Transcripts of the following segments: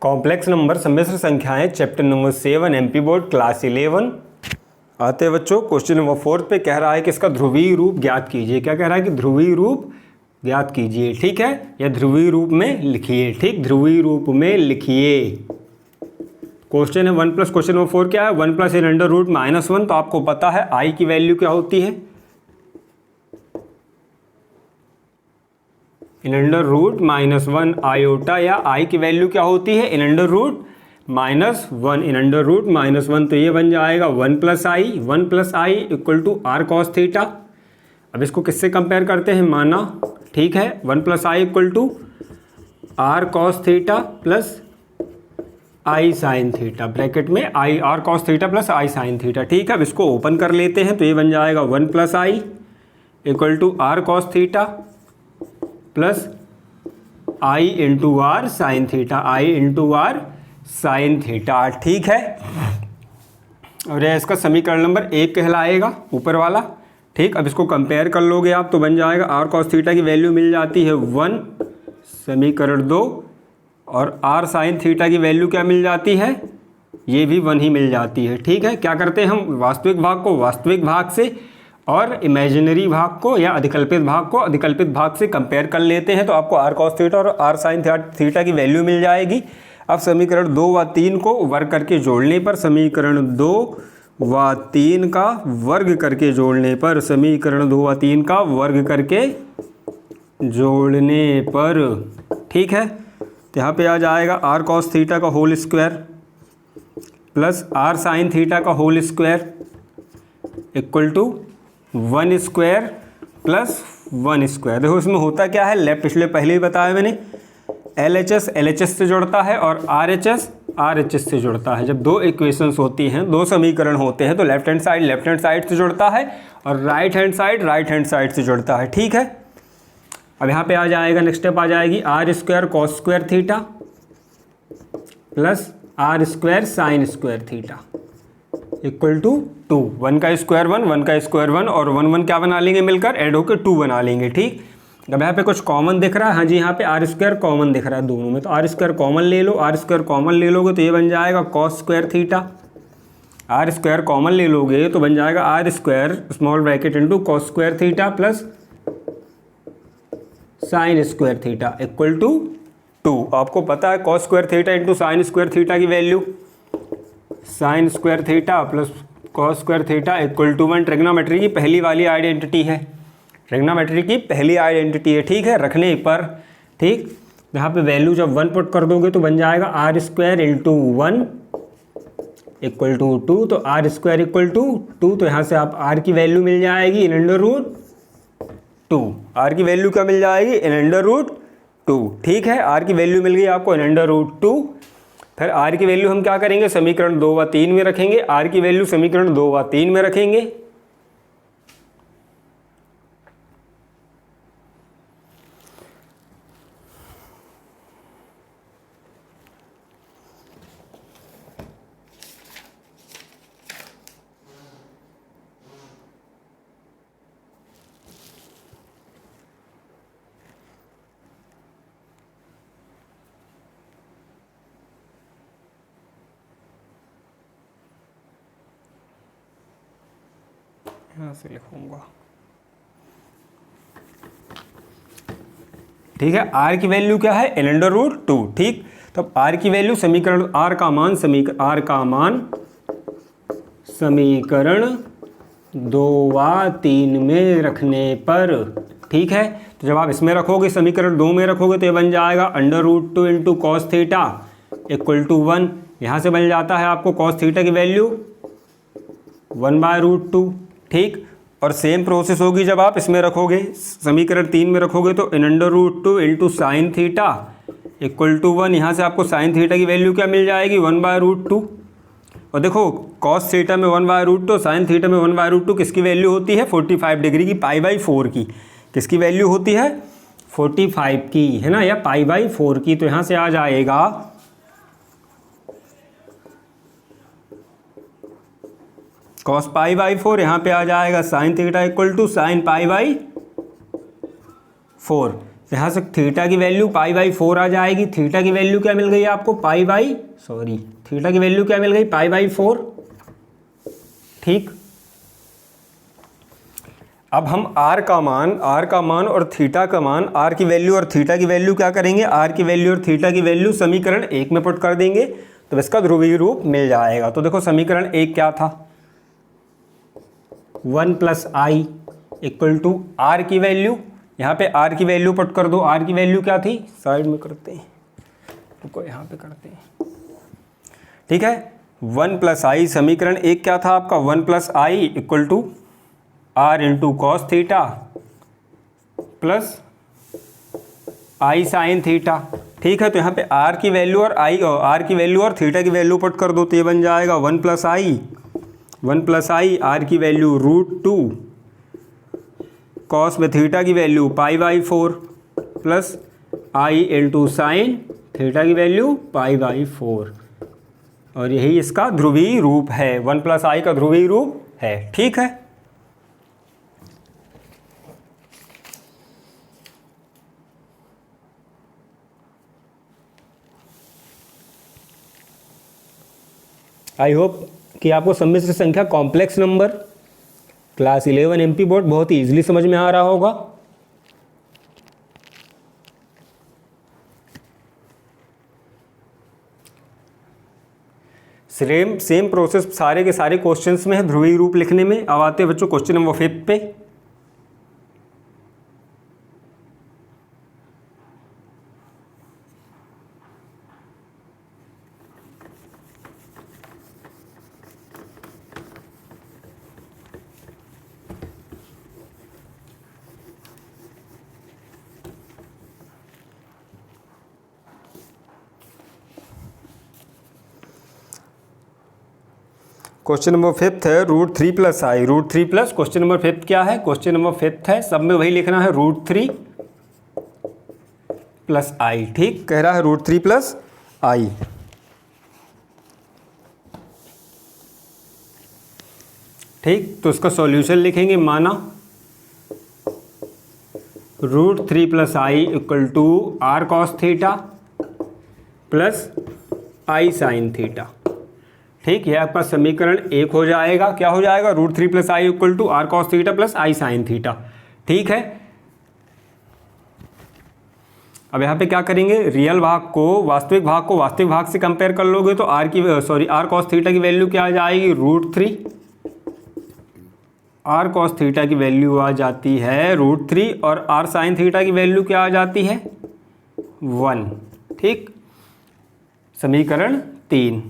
Complex number सम्मिश्र संख्याएं chapter number 7 MP board class 11 आते हैं बच्चों। क्वेश्चन नंबर 4 पे कह रहा है कि इसका ध्रुवीय रूप ज्ञात कीजिए। क्या कह रहा है कि ध्रुवीय रूप ज्ञात कीजिए, ठीक है, या ध्रुवीय रूप में लिखिए। ठीक, ध्रुवीय रूप में लिखिए। क्वेश्चन है 1 प्लस क्वेश्चन नंबर 4 क्या है, 1 प्लस इन अंडर रूट -1। तो आपको पता है आई की वैल्यू क्या होती है, इन अंडर रूट -1 आयोटा, या आई की वैल्यू क्या होती है इन अंडर रूट -1, इन अंडर रूट -1। तो ये बन जाएगा 1 plus i equal to r cos theta. अब इसको किससे कंपेयर करते हैं, माना, ठीक है, 1 plus i equal to r cos theta plus i sine theta, bracket में i r cos theta plus i sine theta. ठीक है, अब इसको ओपन कर लेते हैं तो ये बन जाएगा 1 plus i equal to r cos theta plus i into r sine theta, i into r sine theta. ठीक है, और यह इसका समीकरण नंबर 1 कहलाएगा, ऊपर वाला। ठीक, अब इसको कंपेयर कर लोगे आप तो बन जाएगा आर कॉस थीटा की वैल्यू मिल जाती है 1, समीकरण 2, और आर साइन थीटा की वैल्यू क्या मिल जाती है, ये भी 1 ही मिल जाती है। ठीक है, क्या करते हैं हम, वास्तविक भाग को वास्तविक भाग से और इमेजिनरी भाग को या अधिकल्पित भाग को अधिकल्पित भाग से कंपेयर कर लेते हैं तो आपको आर कॉस थीटा और आर साइन थीटा की वैल्यू मिल जाएगी। अब समीकरण 2 व 3 को वर्ग करके जोड़ने पर, समीकरण 2 व 3 का वर्ग करके जोड़ने पर, समीकरण 2 व 3 का वर्ग करके जोड़ने पर, ठीक है, तो यहाँ पे आ जाएगा आर कॉस थीटा का whole square plus r sine theta का whole square equal to 1 square plus 1 square. देखो इसमें होता क्या है, लेफ्ट पिछले पहले ही बताया मैंने, LHS से जुड़ता है और RHS से जुड़ता है। जब दो इक्वेशंस होती हैं, दो समीकरण होते हैं, तो लेफ्ट हैंड साइड से जुड़ता है और राइट हैंड साइड से जुड़ता है। ठीक है, अब यहाँ पे आ जाएगा, नेक्स्ट स्टेप आ जाएगी r square cos square theta plus r square sine square theta equal to 2, 1 का स्क्वायर 1 का स्क्वायर 1 और 1 क्या बना लेंगे, मिलकर ऐड होकर 2 बना लेंगे। ठीक, अब यहाँ पे कुछ कॉमन दिख रहा है, हाँ जी, यहाँ पे आर स्क्वायर कॉमन दिख रहा है दोनों में, तो आर स्क्वायर कॉमन ले लो, आर स्क्वायर कॉमन ले लोगे तो ये बन जाएगा cos square theta. R square common ले लोगे तो बन जाएगा r square small bracket into cos square theta plus sine square theta equal to 2। आपको पता है cos square theta into sine square theta की value, sine square theta plus cos square theta equal to 1। Trigonometry की पहली वाली identity है, trigonometry की पहली आइडेंटिटी है। ठीक है, रखने पर, ठीक, यहाँ पे वैल्यू जब 1 पुट कर दोगे तो बन जाएगा r square into 1 equal to 2, तो आर स्क्वायर इक्वल टू 2, तो यहाँ से आप आर की वैल्यू मिल जाएगी इन अंडर रूट 2। आर की वैल्यू क्या मिल जाएगी, इन अंडर रूट 2। ठीक है, आर की वैल्यू मिल गई आपको इन अंडर रूट 2। फिर आर की वैल्यू हम क्या करेंगे, समीकरण 2 व 3 में रखेंगे, आर की वैल्यू समीकरण 2 व 3 में रखेंगे। यहाँ से लिखूंगा, ठीक है, आर की वैल्यू क्या है, इन अंडर रूट 2। ठीक, तो आर की वैल्यू समीकरण आर का मान समीकरण 2 व 3 में रखने पर, ठीक है, तो जब आप इसमें रखोगे, समीकरण 2 में रखोगे तो ये बन जाएगा under root 2 into cos theta equal to 1। यहाँ से बन जाता है आपको कॉस थीटा की वैल्यू 1/√2। ठीक, और सेम प्रोसेस होगी जब आप इसमें रखोगे, समीकरण 3 में रखोगे तो इन under root 2 into sine theta equal to 1। यहाँ से आपको साइन थीटा की वैल्यू क्या मिल जाएगी, 1/√2। और देखो कॉस थीटा में 1/√2, साइन थीटा में 1/√2 किसकी वैल्यू होती है, 45 डिग्री की, π/4 की। किसकी वैल्यू होती है, 45 की, है ना, या π/4 की। तो यहाँ से आ जाएगा कॉस π/4, यहाँ पे आ जाएगा sine theta equal to sine π/4। यहाँ से थीटा की वैल्यू π/4 आ जाएगी। थीटा की वैल्यू क्या मिल गई आपको थीटा की वैल्यू क्या मिल गई π/4। ठीक, अब हम r का मान और थीटा का मान, r की वैल्यू और थीटा की वैल्यू क्या करेंगे, r की वैल्यू और थीटा की वैल्यू समीकरण 1 में पुट कर देंगे तो इसका ध्रुवीय रूप मिल जाएगा। तो देखो समीकरण 1 क्या था, 1 + i = r की वैल्यू, यहाँ पे r की वैल्यू पुट कर दो। r की वैल्यू क्या थी, साइड में करते हैं, रुको यहाँ पे करते हैं। ठीक है, 1 + i, समीकरण 1 क्या था आपका, 1 + i = r × cos theta plus i sin theta. ठीक है, तो यहाँ पे r की वैल्यू और r की वैल्यू और थीटा की वैल्यू पुट कर दो तो ये बन जाएगा 1 + i, r की वैल्यू √2, cos में थीटा की value π/4 plus i × sin theta की वैल्यू π/4, और यही इसका ध्रुवीय रूप है, 1 + i का ध्रुवीय रूप है। ठीक है, आई होप कि आपको सम्मिश्र संख्या complex number class 11 MP board बहुत ही ईजिली समझ में आ रहा होगा। सेम प्रोसेस सारे के सारे क्वेश्चंस में है ध्रुवीय रूप लिखने में। अब आते हैं बच्चों क्वेश्चन नंबर 5 पे। क्वेश्चन नंबर 5 है √3 + i, √3 प्लस, क्वेश्चन नंबर 5 क्या है, क्वेश्चन नंबर 5 है, सब में वही लिखना है √3 + i। ठीक, कह रहा है √3 + i। ठीक, तो इसका सॉल्यूशन लिखेंगे, माना √3 + i = r cos theta plus i sin theta. ठीक, यह आपका समीकरण 1 हो जाएगा। क्या हो जाएगा, √3 + i = r cos theta plus i sin theta. ठीक है, अब यहाँ पे क्या करेंगे, रियल भाग को वास्तविक भाग से कंपेयर कर लोगे तो r cos थीटा की वैल्यू क्या आ जाएगी, √3, r cos थीटा की वैल्यू आ जाती है √3 और r sin थीटा की वैल्यू क्या आ जाती है, 1। ठीक, समीकरण 3।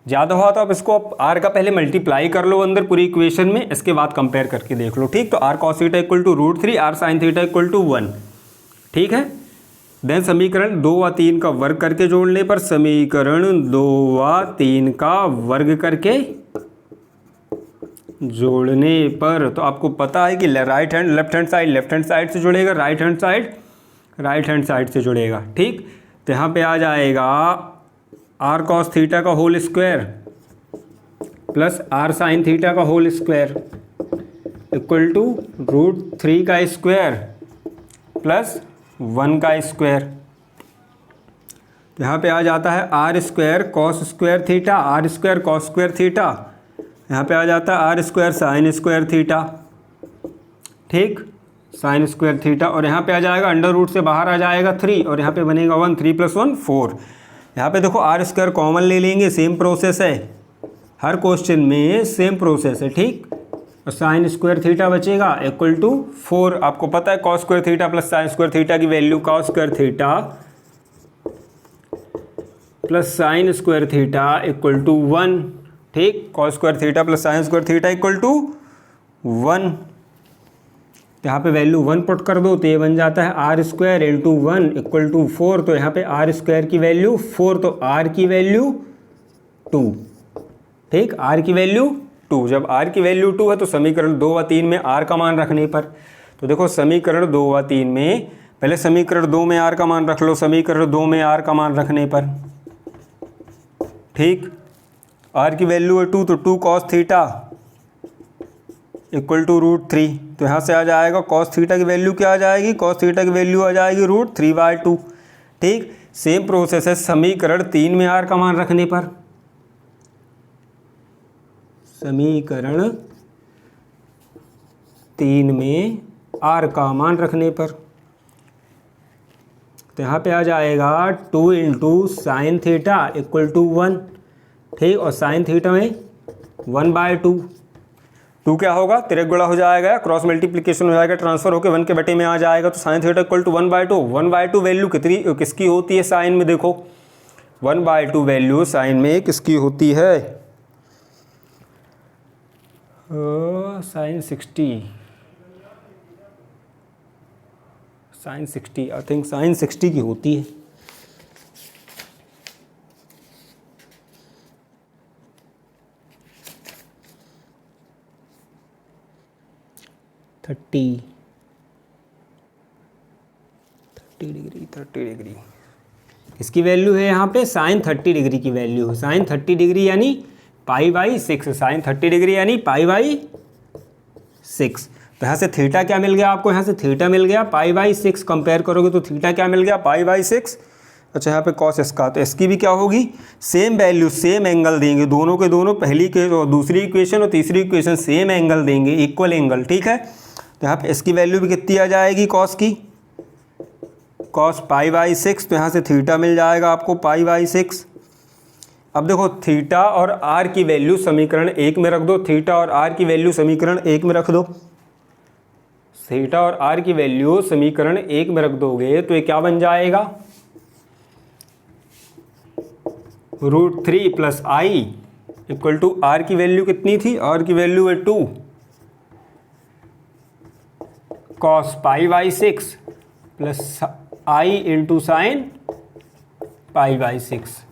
ज़्यादा हुआ तो आप इसको r का पहले मल्टीप्लाई कर लो अंदर पूरी इक्वेशन में, इसके बाद कंपेयर करके देख लो। ठीक, तो r cos theta = √3, r sin theta = 1। ठीक है, देन समीकरण 2 व 3 का वर्ग करके जोड़ने पर, समीकरण 2 व 3 का वर्ग करके जोड़ने पर, तो आपको पता है कि लेफ्ट हैंड साइड से जुड़ेगा, राइट हैंड साइड से जुड़ेगा। ठीक, तो यहाँ पे आ जाएगा r cos थीटा का whole square plus r sin theta का होल स्क्वायर = √3 का स्क्वायर प्लस 1 का स्क्वायर। यहाँ पे आ जाता है r² cos square theta, r² cos square theta, यहाँ पे आ जाता है r² sin स्क्वायर थीटा। ठीक, sin स्क्वायर थीटा, और यहाँ पे आ जाएगा √ से बाहर आ जाएगा 3 और यहाँ पे बनेगा 1, 3 + 1 4। यहाँ पे देखो r² कॉमन ले लेंगे, सेम प्रोसेस है, हर क्वेश्चन में सेम प्रोसेस है। ठीक, और sin स्क्वायर थीटा बचेगा =4। आपको पता है cos square theta plus sin square theta की value, cos square theta plus sin square theta = 1। ठीक, cos square theta plus sin square theta = 1। यहाँ पे वैल्यू 1 पुट कर दो तो ये बन जाता है r² × 1 = 4। तो यहाँ पे r² की वैल्यू 4, तो r की वैल्यू 2। ठीक, r की वैल्यू 2। जब r की वैल्यू 2 है तो समीकरण 2 व 3 में r का मान रखने पर, तो देखो समीकरण 2 व 3 में, पहले समीकरण 2 में r का मान रख लो, समीकरण 2 में r का मान रखने पर। ठीक, r की वैल्यू है 2, तो 2 cos थीटा = √3। तो यहाँ से आ जाएगा कॉस थीटा की वैल्यू क्या आ जाएगी, कॉस थीटा की वैल्यू आ जाएगी √3/2। ठीक, सेम प्रोसेस है समीकरण 3 में आर का मान रखने पर, समीकरण 3 में आर का मान रखने पर, तो यहाँ पे आ जाएगा 2 × sin थीटा = 1। ठीक, और sin थीटा में 1/2, 2 क्या होगा, तिरक गुणा हो जाएगा, क्रॉस मल्टीप्लिकेशन हो जाएगा, ट्रांसफर होकर 1 के बटे में आ जाएगा, तो sin थीटा = 1/2। 1/2 वैल्यू कितनी किसकी होती है साइन में, देखो 1/2 वैल्यू साइन में किसकी होती है, sin 60 आई थिंक sin 60 की होती है। थर्टी डिग्री इसकी वैल्यू है यहाँ पे, sin 30 डिग्री की वैल्यू है, sin 30 डिग्री यानी π/6, sin 30 डिग्री यानी π/6। तो यहाँ से थीटा क्या मिल गया आपको, यहाँ से थीटा मिल गया π/6, कंपेयर करोगे तो थीटा क्या मिल गया π/6। अच्छा, यहाँ पे कॉस इसका, तो इसकी भी क्या होगी, सेम वैल्यू सेम एंगल देंगे, दोनों के दोनों, पहली के और दूसरी इक्वेशन और तीसरी इक्वेशन सेम एंगल देंगे, इक्वल एंगल। ठीक है, तो यहाँ पे इसकी वैल्यू भी कितनी आ जाएगी कॉस की, कॉस π/6, तो यहाँ से थीटा मिल जाएगा आपको π/6। अब देखो थीटा और आर की वैल्यू समीकरण 1 में रख दो, थीटा और आर की वैल्यू समीकरण 1 में रख दो, थीटा और आर की वैल्यू समीकरण 1 में रख दोगे तो ये क्या बन जाएगा, √3 + i = आर की वैल्यू कितनी थी, आर की वैल्यू है 2 cos π/6 + i × sin π/6,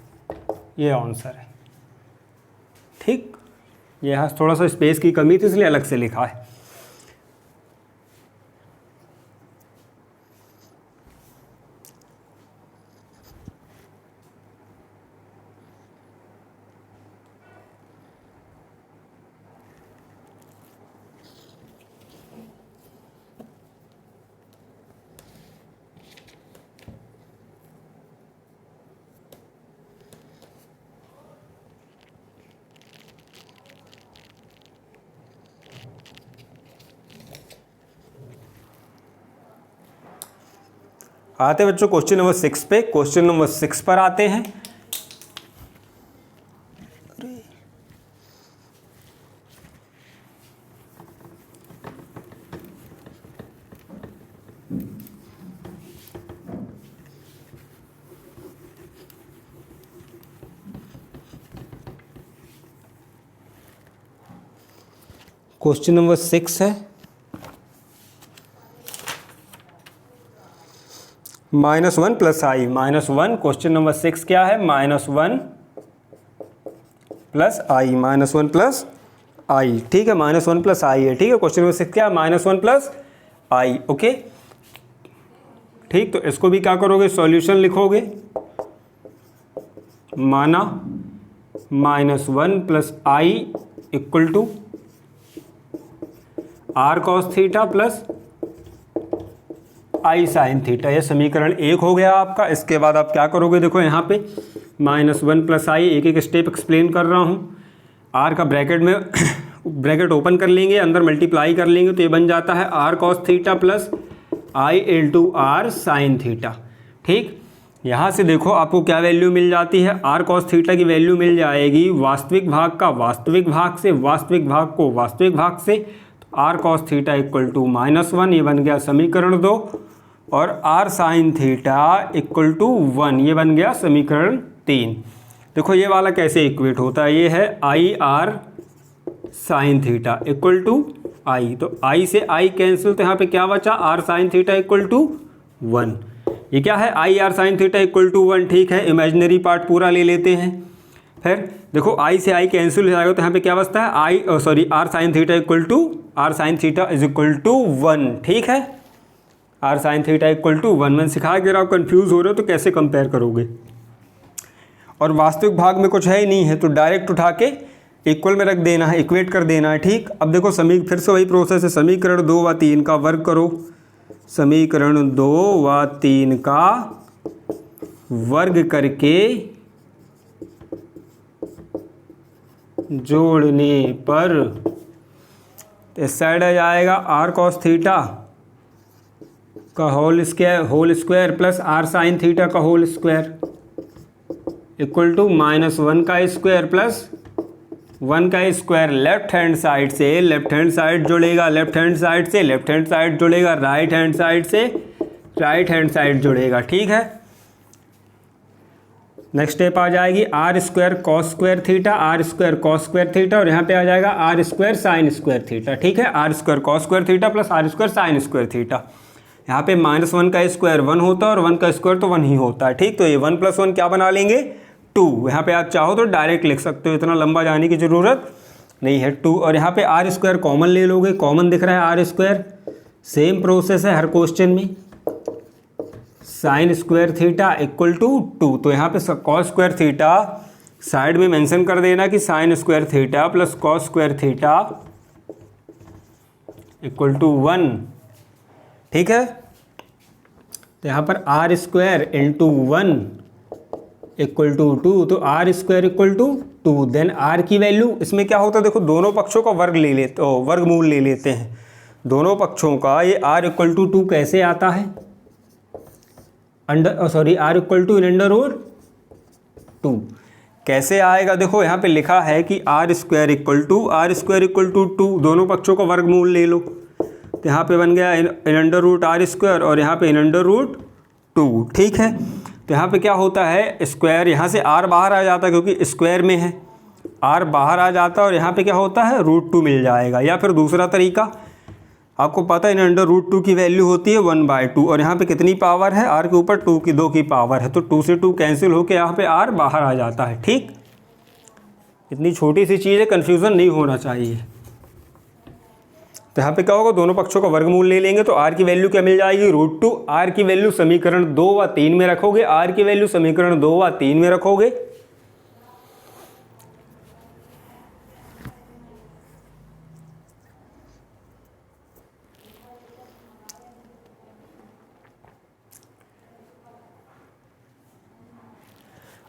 ये आंसर है। ठीक, ये यहाँ थोड़ा सा स्पेस की कमी थी इसलिए अलग से लिखा है। आते बच्चों क्वेश्चन नंबर 6 पे, क्वेश्चन नंबर 6 पर आते हैं। क्वेश्चन नंबर 6 है -1 + i, -1, क्वेश्चन नंबर 6 क्या है, -1 + i, -1 + i। ठीक है, -1 + i है। ठीक है, क्वेश्चन नंबर 6 क्या है, -1 + i। ओके, ठीक, तो इसको भी क्या करोगे, सॉल्यूशन लिखोगे, माना -1 + i = r cos theta + i sin theta. यह समीकरण 1 हो गया आपका। इसके बाद आप क्या करोगे, देखो यहाँ पे -1 + i, एक एक स्टेप एक्सप्लेन कर रहा हूँ। r का ब्रैकेट में ब्रैकेट ओपन कर लेंगे, अंदर मल्टीप्लाई कर लेंगे, तो ये बन जाता है r cos theta + i × r sin theta. ठीक, यहाँ से देखो आपको क्या वैल्यू मिल जाती है, r cos थीटा की वैल्यू मिल जाएगी वास्तविक भाग का वास्तविक भाग से, वास्तविक भाग को वास्तविक भाग से, तो r cos थीटा = -1, ये बन गया समीकरण 2, और r sin थीटा = 1, ये बन गया समीकरण 3। देखो ये वाला कैसे इक्वेट होता है, ये है i r sin theta = i, तो i से i कैंसिल, तो यहाँ पे क्या बचा, r sin थीटा = 1। ये क्या है, i r sin थीटा = 1। ठीक है, इमेजिनरी पार्ट पूरा ले लेते हैं। फिर देखो i से i कैंसिल हो जाएगा, तो यहाँ पे क्या बचता है, r sin थीटा = 1। ठीक है, r sin थीटा = 1। मैंने सिखाया कि अगर आप कंफ्यूज हो रहे हो तो कैसे कंपेयर करोगे, और वास्तविक भाग में कुछ है ही नहीं है, तो डायरेक्ट उठा के इक्वल में रख देना है, इक्वेट कर देना है। ठीक, अब देखो फिर से वही प्रोसेस है, समीकरण 2 व 3 का वर्ग करो, समीकरण 2 व 3 का वर्ग करके जोड़ने पर इस साइड आ जाएगा आर कॉस थीटा का whole square plus r sine theta का होल स्क्वायर इक्वल टू -1 का स्क्वायर प्लस 1 का स्क्वायर। लेफ्ट हैंड साइड से लेफ्ट हैंड साइड जुड़ेगा, लेफ्ट हैंड साइड से लेफ्ट हैंड साइड जुड़ेगा, राइट हैंड साइड से right hand side जुड़ेगा। ठीक है, नेक्स्ट स्टेप आ जाएगी r square cos square theta, r square cos square theta, और यहाँ पे आ जाएगा r square sine square theta. ठीक है, r square cos square theta plus r square sine square theta. यहाँ पे -1 का स्क्वायर 1 होता है और 1 का स्क्वायर तो 1 ही होता है। ठीक, तो ये 1 + 1 क्या बना लेंगे 2। यहाँ पे आप चाहो तो डायरेक्ट लिख सकते हो, इतना लंबा जाने की ज़रूरत नहीं है 2। और यहाँ पे आर स्क्वायर कॉमन ले लोगे, कॉमन दिख रहा है आर स्क्वायर, सेम प्रोसेस है हर क्वेश्चन में, sine square theta equal to 2। तो यहाँ पे कॉस स्क्वायर थीटा साइड में मेंशन कर देना कि sine square theta plus cos square theta equal to 1। ठीक है, तो यहाँ पर r square into 1 equal to 2, तो r square equal to 2। Then r की वैल्यू इसमें क्या होता है, देखो दोनों पक्षों का वर्ग ले लेते हो, वर्गमूल ले लेते हैं दोनों पक्षों का। ये आर इक्वल टू 2 कैसे आता है, आर इक्वल टू √2 कैसे आएगा। देखो यहाँ पे लिखा है कि आर स्क्वायर इक्वल टू 2, दोनों पक्षों का वर्गमूल ले लो, तो यहाँ पे बन गया √r² और यहाँ पे √2। ठीक है, तो यहाँ पे क्या होता है, स्क्वायर यहाँ से r बाहर आ जाता है क्योंकि स्क्वायर में है, r बाहर आ जाता है और यहाँ पे क्या होता है √2 मिल जाएगा। या फिर दूसरा तरीका आपको पता है √2 की वैल्यू होती है 1/2 और यहाँ पे कितनी पावर है, r के ऊपर 2 की पावर है, तो 2 से 2 कैंसिल होकर यहाँ पे r बाहर आ जाता है। ठीक, इतनी छोटी सी चीज़ है, कन्फ्यूज़न नहीं होना चाहिए। तो यहाँ पे क्या होगा, दोनों पक्षों का वर्गमूल ले लेंगे तो r की वैल्यू क्या मिल जाएगी √2। r की वैल्यू समीकरण 2 व 3 में रखोगे, r की वैल्यू समीकरण 2 व 3 में रखोगे,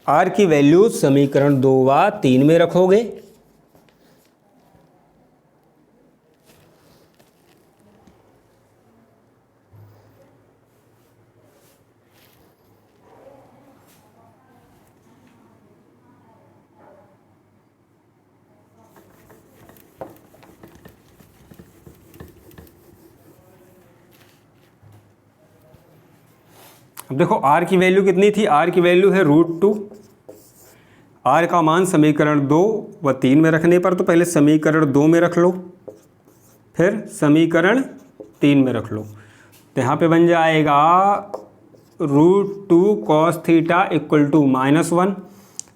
r की वैल्यू समीकरण 2 व 3 में रखोगे, अब देखो r की वैल्यू कितनी थी, r की वैल्यू है √2। r का मान समीकरण 2 व 3 में रखने पर, तो पहले समीकरण 2 में रख लो फिर समीकरण 3 में रख लो, तो यहाँ पे बन जाएगा √2 cos थीटा इक्वल टू -1।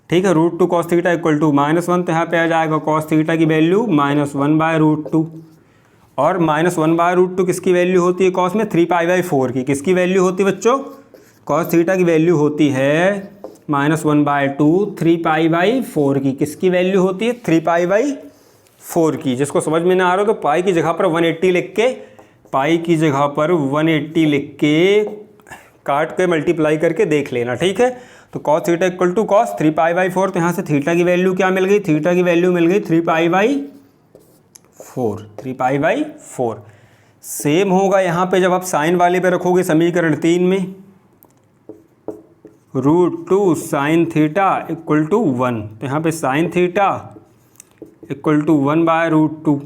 ठीक है, √2 cos थीटा इक्वल टू -1, तो यहाँ पे आ जाएगा cos थीटा की वैल्यू -1/√2 और -1/√2 किसकी वैल्यू होती है cos में 3π/4 की। किसकी वैल्यू होती है बच्चों, cos थीटा की वैल्यू होती है -1/2 3π/4 की। किसकी वैल्यू होती है 3π/4 की। जिसको समझ में ना आ रहा हो तो पाई की जगह पर 180 लिख के, पाई की जगह पर 180 लिख के काट के मल्टीप्लाई करके देख लेना। ठीक है, तो cos theta equal to cos 3π/4, तो यहाँ से थीटा की वैल्यू क्या मिल गई, थीटा की वैल्यू मिल गई 3π/4। सेम होगा यहाँ पे जब आप साइन वाले पे रखोगे समीकरण 3 में, √2 साइन थीटा इक्वल टू 1, तो यहाँ पे साइन थीटा इक्वल टू 1/√2।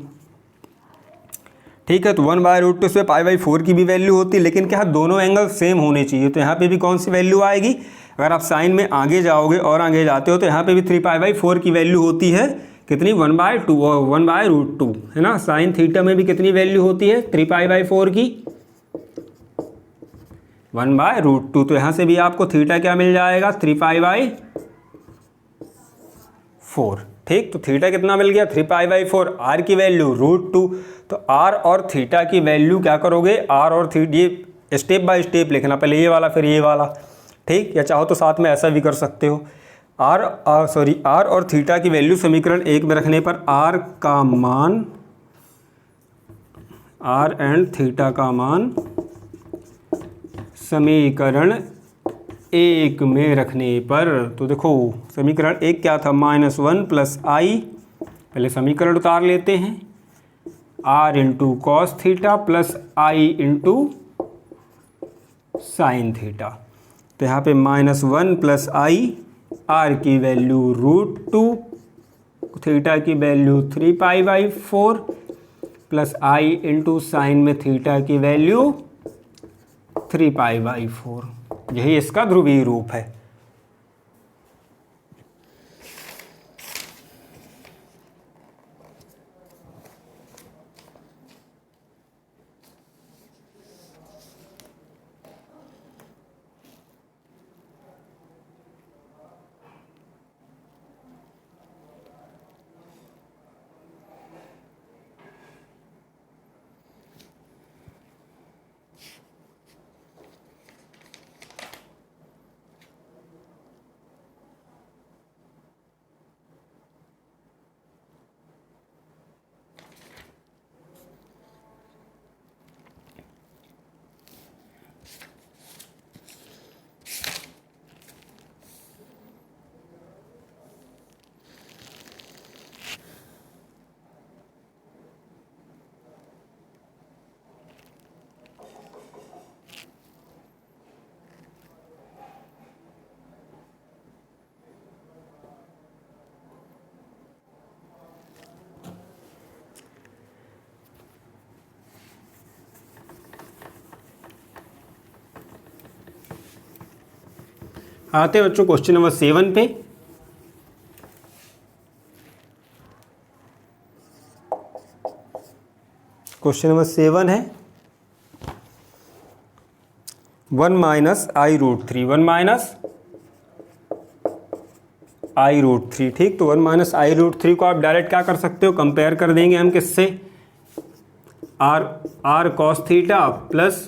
ठीक है, तो 1/√2 से π/4 की भी वैल्यू होती है, लेकिन क्या दोनों एंगल सेम होने चाहिए। तो यहाँ पे भी कौन सी वैल्यू आएगी, अगर आप साइन में आगे जाओगे और आगे जाते हो तो यहाँ पे भी 3π/4 की वैल्यू होती है, कितनी 1/2 और 1/√2 है ना। साइन थीटा में भी कितनी वैल्यू होती है 3π/4 की 1/√2, तो यहाँ से भी आपको थीटा क्या मिल जाएगा 3π/4। ठीक, तो थीटा कितना मिल गया 3π/4, आर की वैल्यू √2। तो आर और थीटा की वैल्यू क्या करोगे, आर और थीटा, ये स्टेप बाय स्टेप लिखना, पहले ये वाला फिर ये वाला। ठीक, या चाहो तो साथ में ऐसा भी कर सकते हो। आर और थीटा की वैल्यू समीकरण 1 में रखने पर आर का मान, आर एंड थीटा का मान समीकरण 1 में रखने पर, तो देखो समीकरण 1 क्या था, -1 प्लस आई, पहले समीकरण उतार लेते हैं, r into cos theta plus i into sine theta. तो यहाँ पे -1 प्लस आई, आर की वैल्यू √2, थीटा की value 3π/4 plus i into sine में थीटा की वैल्यू 3π/4। यही इसका ध्रुवीय रूप है। आते हैं बच्चों क्वेश्चन नंबर 7 पे। क्वेश्चन नंबर 7 है 1 माइनस आई रूट 3, 1 माइनस आई रूट 3। ठीक, तो 1 माइनस आई रूट 3 को आप डायरेक्ट क्या कर सकते हो, कंपेयर कर देंगे हम किससे, r cos theta plus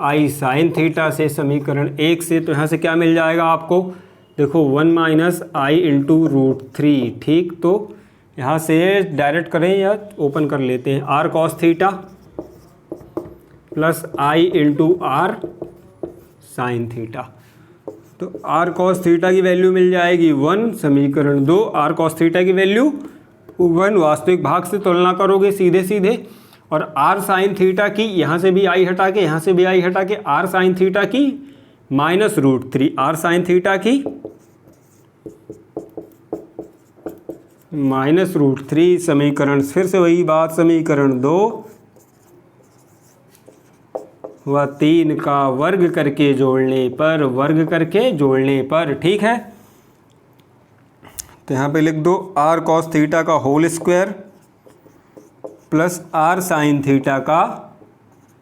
i sine theta से, समीकरण 1 से। तो यहाँ से क्या मिल जाएगा आपको, देखो 1 माइनस आई इंटू √3। ठीक, तो यहाँ से डायरेक्ट करें या ओपन कर लेते हैं, r cos theta plus i into r sine theta. तो आर कॉस थीटा की वैल्यू मिल जाएगी 1, समीकरण 2, आर कॉस थीटा की वैल्यू 1, वास्तविक भाग से तुलना करोगे सीधे सीधे, और आर साइन थीटा की यहाँ से भी आई हटा के, यहाँ से भी आई हटा के, आर साइन थीटा की -√3, आर साइन थीटा की -√3, समीकरण फिर से वही बात, समीकरण 2 व 3 का वर्ग करके जोड़ने पर, वर्ग करके जोड़ने पर। ठीक है, तो यहाँ पे लिख दो आर कॉस थीटा का whole square plus r sine theta का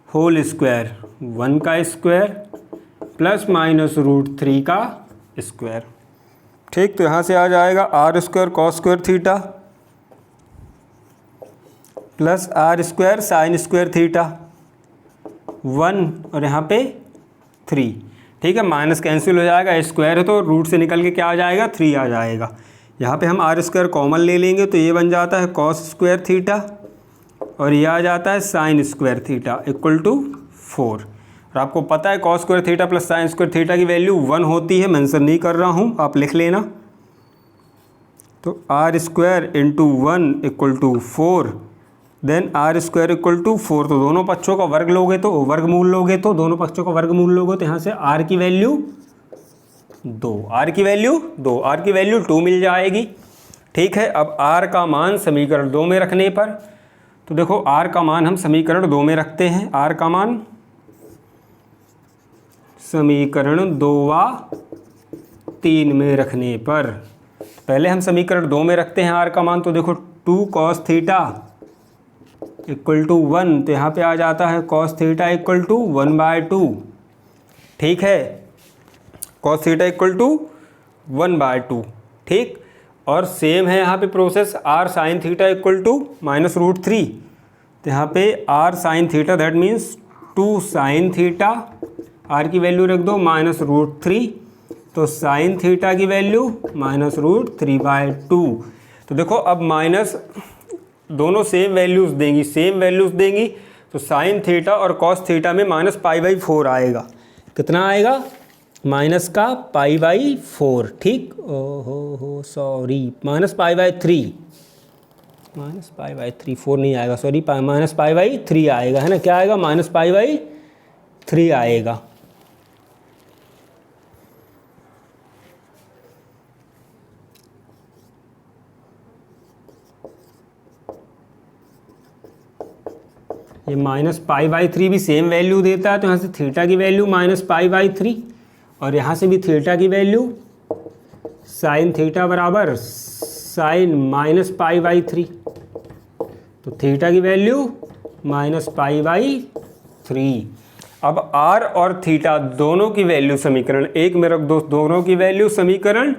होल स्क्वायर, 1 का स्क्वायर प्लस -√3 का स्क्वायर। ठीक, तो यहाँ से आ जाएगा r square cos square theta plus r square sine square theta, 1 और यहाँ पे 3। ठीक है, माइनस कैंसिल हो जाएगा, स्क्वायर है तो रूट से निकल के क्या आ जाएगा, 3 आ जाएगा। यहाँ पे हम आर स्क्वायर कॉमन ले लेंगे तो ये बन जाता है कॉस स्क्वायर थीटा और ये आ जाता है sine square theta equal to 4। और आपको पता है cos square theta plus sine square theta की वैल्यू 1 होती है, मेंशन नहीं कर रहा हूँ, आप लिख लेना। तो r square into 1 equal to 4, then r square equal to 4। तो दोनों पक्षों का वर्ग लोगे तो वर्गमूल लोगे तो दोनों पक्षों का वर्गमूल लोगे तो यहाँ से आर की वैल्यू 2, आर की वैल्यू 2, आर की वैल्यू 2 मिल जाएगी। ठीक है, अब आर का मान समीकरण 2 में रखने पर, तो देखो r का मान हम समीकरण 2 में रखते हैं, r का मान समीकरण 2 व 3 में रखने पर, पहले हम समीकरण 2 में रखते हैं r का मान। तो देखो 2 cos थीटा इक्वल टू 1, तो यहाँ पे आ जाता है cos थीटा इक्वल टू 1/2। ठीक है, cos थीटा इक्वल टू 1/2। ठीक, और सेम है यहाँ पे process, r sine theta equal to -√3। तो यहाँ पे r sine theta that means 2 sine theta, r की वैल्यू रख दो -√3। तो साइन थीटा की वैल्यू -√3/2। तो देखो अब माइनस दोनों सेम वैल्यूज़ देंगी, तो साइन थीटा और कॉस थीटा में -π/4 आएगा। कितना आएगा? माइनस का π/4, ठीक। ओहो सॉरी, -π/3, -π/3 नहीं आएगा, सॉरी, -π/3 आएगा, है ना। क्या आएगा? -π/3 आएगा। ये -π/3 भी सेम वैल्यू देता है, तो यहाँ से थीटा की वैल्यू -π/3 और यहाँ से भी थीटा की वैल्यू साइन थीटा बराबर साइन -π/3, तो थीटा की वैल्यू -π/3। अब r और थीटा दोनों की वैल्यू समीकरण एक में रख दो, दोनों की वैल्यू समीकरण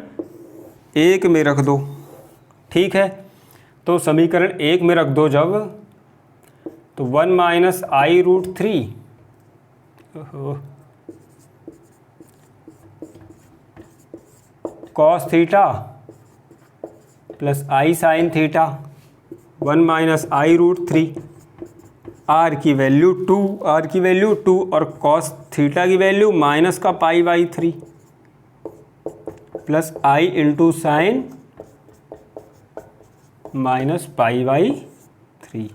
एक में रख दो, ठीक है। तो समीकरण एक में रख दो जब, तो 1 - i√3 cos theta plus i sine theta, 1 - i√3, r की वैल्यू 2 और कॉस थीटा की वैल्यू माइनस का π/3 प्लस i इंटू साइन -π/3।